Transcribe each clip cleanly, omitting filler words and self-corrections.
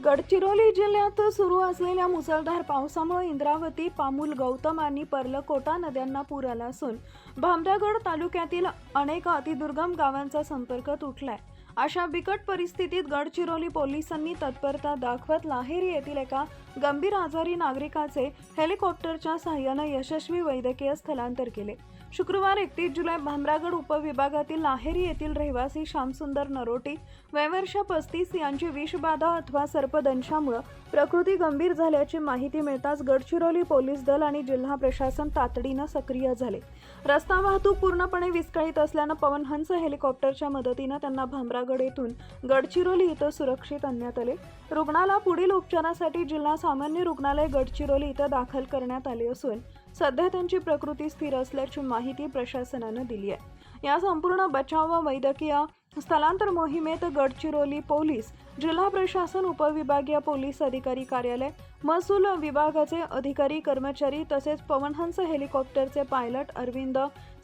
गडचिरोली जिल्ह्यात सुरू असलेल्या मुसळधार पावसामुळे इंद्रावती, पामुल, गौतम आणि पर्लकोटा नद्यांना पूर आला असून भामरागड तालुक्यातील अनेक अतिदुर्गम गावांचा संपर्क तुटलाय। अशा बिकट परिस्थितीत गडचिरोली पोलिसांनी तत्परता दाखवत लाहेरी येथील एका गंभीर आजारी नागरिकाचे हेलिकॉप्टरच्या सहाय्याने यशस्वी वैद्यकीय स्थलांतर केले। शुक्रवार 31 जुलै भामरागड उपविभागातील लाहेरी येथील रहिवासी श्यामसुंदर नरोटी वय वर्ष 35 यांची विषबाधा अथवा सर्पदंशामुळे प्रकृती गंभीर झाल्याची माहिती मिळताच गडचिरोली पोलीस दल आणि जिल्हा प्रशासन तातडीने सक्रिय झाले। रस्ता वाहतूक पूर्णपणे विस्कळीत असल्याने पवन हंस हेलिकॉप्टरच्या मदतीने त्यांना भामरागड येथून गडचिरोली इथं सुरक्षित आणण्यात आले। रुग्णाला पुढील उपचारासाठी जिल्हा सामान्य रुग्णालय गडचिरोली इथं दाखल करण्यात आले असून सध्या त्यांची प्रकृती स्थिर असल्याची माहिती प्रशासनाने दिली आहे। या संपूर्ण बचाव व वैद्यकीय स्थलांतर मोहिमेत गडचिरोली पोलीस, जिल्हा प्रशासन, उपविभागीय पोलीस अधिकारी कार्यालय, महसूल विभागाचे अधिकारी कर्मचारी तसेच पवनहंस हेलिकॉप्टरचे पायलट अरविंद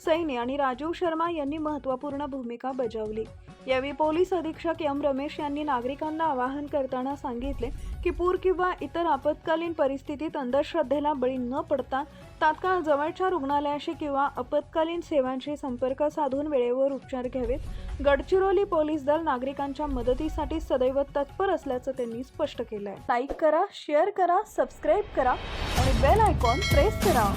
सैनी आणि राजीव शर्मा यांनी महत्त्वपूर्ण भूमिका बजावली। यावेळी पोलीस अधीक्षक एम रमेश यांनी नागरिकांना आवाहन करताना सांगितले की पूर किंवा इतर आपत्कालीन परिस्थितीत अंधश्रद्धेला बळी न पडता तात्काळ जवळच्या रुग्णालयाशी किंवा आपत्कालीन सेवांशी संपर्क साधून वेळेवर उपचार घ्यावेत। गडचिरोली पोलीस दल नागरिकांच्या मदतीसाठी सदैव तत्पर असल्याचं त्यांनी स्पष्ट केलं आहे। लाईक करा, शेअर करा, सबस्क्राईब करा आणि बेल आयकॉन प्रेस करा।